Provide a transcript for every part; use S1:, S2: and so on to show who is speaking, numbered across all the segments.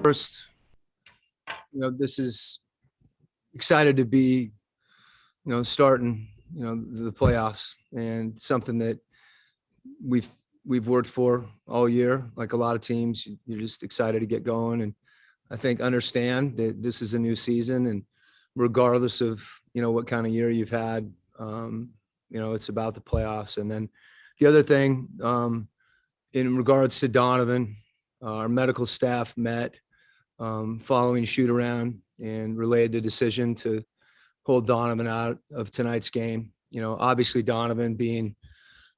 S1: first, this is excited to be, starting, the playoffs, and something that we've worked for all year. Like a lot of teams, you're just excited to get going. And I think understand that this is a new season, and regardless of, what kind of year you've had, it's about the playoffs. And then the other thing, in regards to Donovan, our medical staff met following shoot around and relayed the decision to hold Donovan out of tonight's game. Obviously Donovan, being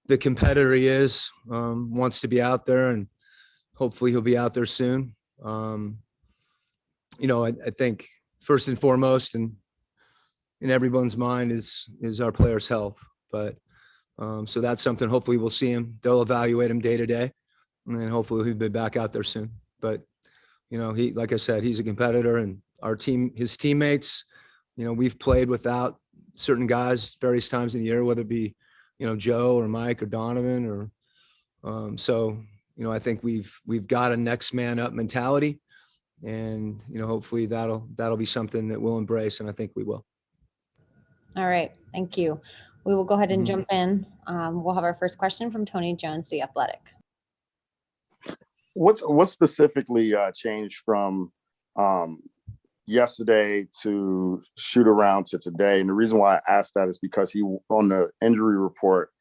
S1: the competitor he is, wants to be out there, and hopefully he'll be out there soon. I think first and foremost, and in everyone's mind is our player's health. But so that's something, hopefully we'll see him. They'll evaluate him day to day, and then hopefully he'll be back out there soon. But, he, like I said, he's a competitor, and our team, his teammates, we've played without certain guys various times in the year, whether it be, Joe or Mike or Donovan or, so, I think we've got a next man up mentality, and, hopefully that'll be something that we'll embrace. And I think we will.
S2: All right. Thank you. We will go ahead and jump in. We'll have our first question from Tony Jones, The Athletic.
S3: What specifically changed from yesterday to shoot around to today? And the reason why I asked that is because he, on the injury report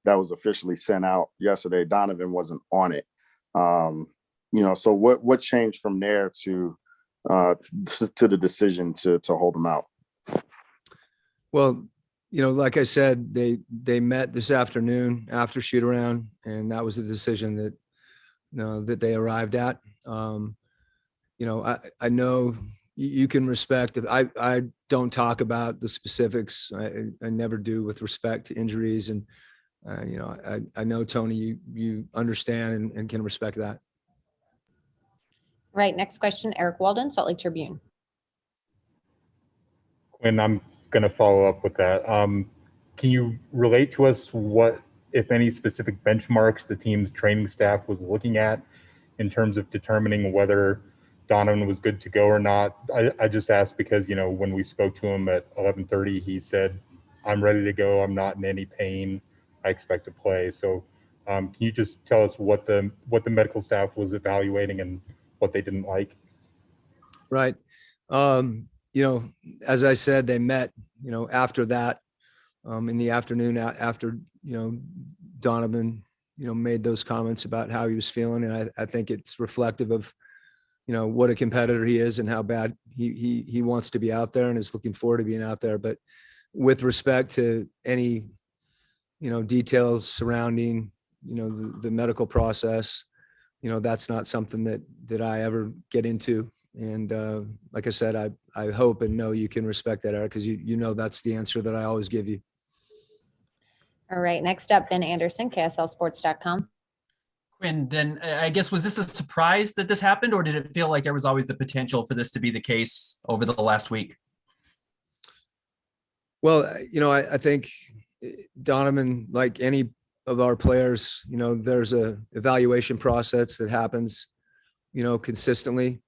S3: that was officially sent out yesterday, Donovan wasn't on it. So what changed from there to the decision to hold him out?
S1: Well, like I said, they met this afternoon after shoot around, and that was the decision that, that they arrived at. I know you can respect it. I don't talk about the specifics. I never do with respect to injuries. And, I know, Tony, you understand and can respect that.
S2: Right. Next question, Eric Walden, Salt Lake Tribune.
S4: Quinn, I'm going to follow up with that. Can you relate to us what, if any, specific benchmarks the team's training staff was looking at in terms of determining whether Donovan was good to go or not? I just asked because, when we spoke to him at 11:30, he said, "I'm ready to go. I'm not in any pain. I expect to play." So can you just tell us what the medical staff was evaluating and what they didn't like?
S1: Right. As I said, they met, after that, in the afternoon after, Donovan, made those comments about how he was feeling. And I think it's reflective of, what a competitor he is and how bad he wants to be out there and is looking forward to being out there. But with respect to any, details surrounding, the medical process, that's not something that I ever get into. And like I said, I hope and know you can respect that, Eric, because that's the answer that I always give you.
S2: All right. Next up, Ben Anderson, KSLSports.com.
S5: Quinn, then I guess, was this a surprise that this happened, or did it feel like there was always the potential for this to be the case over the last week?
S1: Well, I think Donovan, like any of our players, there's a evaluation process that happens, consistently.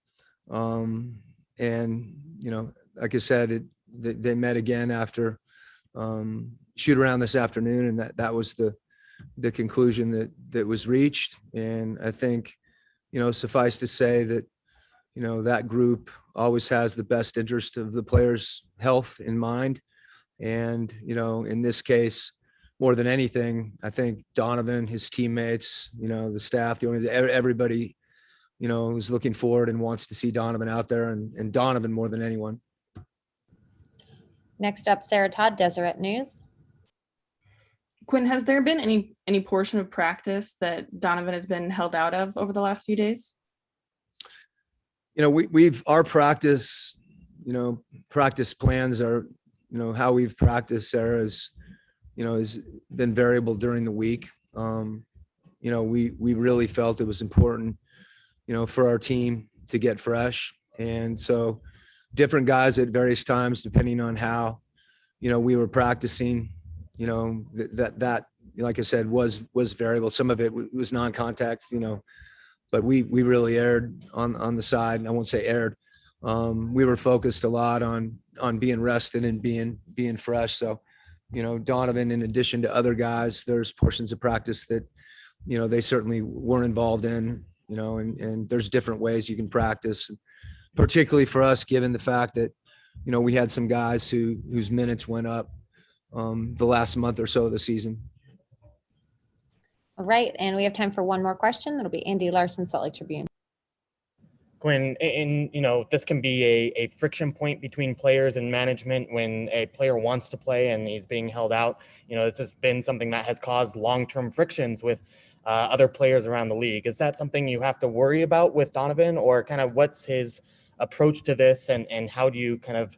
S1: And, like I said, they met again after shoot around this afternoon, and that was the conclusion that was reached. And I think, suffice to say that, that group always has the best interest of the players' health in mind. And, in this case, more than anything, I think Donovan, his teammates, the staff, everybody, is looking forward and wants to see Donovan out there, and Donovan more than anyone.
S2: Next up, Sarah Todd, Deseret News.
S6: Quinn, has there been any portion of practice that Donovan has been held out of over the last few days?
S1: Our practice, practice plans are, how we've practiced, Sarah, has been variable during the week. We really felt it was important, for our team to get fresh. And so different guys at various times, depending on how, we were practicing, that like I said, was variable. Some of it was non-contact, but we really erred on the side. I won't say erred. We were focused a lot on being rested and being fresh. So, Donovan, in addition to other guys, there's portions of practice that, they certainly weren't involved in, and there's different ways you can practice, particularly for us, given the fact that, we had some guys whose minutes went up the last month or so of the season.
S2: All right, and we have time for one more question. That'll be Andy Larson, Salt Lake Tribune.
S7: Quinn, this can be a friction point between players and management when a player wants to play and he's being held out. This has been something that has caused long-term frictions with other players around the league. Is that something you have to worry about with Donovan, or kind of what's his approach to this, and how do you kind of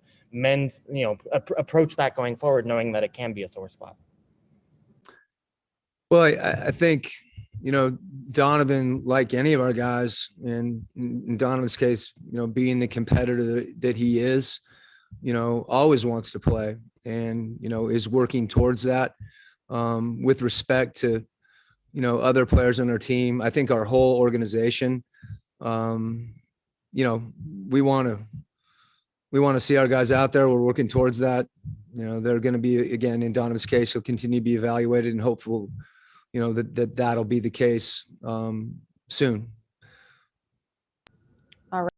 S7: approach that going forward, knowing that it can be a sore spot?
S1: Well, I think, Donovan, like any of our guys, and in Donovan's case, being the competitor that he is, always wants to play and, is working towards that. With respect to, other players on our team, I think our whole organization, we want to see our guys out there. We're working towards that. They're going to be, again, in Donovan's case, he'll continue to be evaluated, and hopeful, that'll be the case soon.
S2: All right.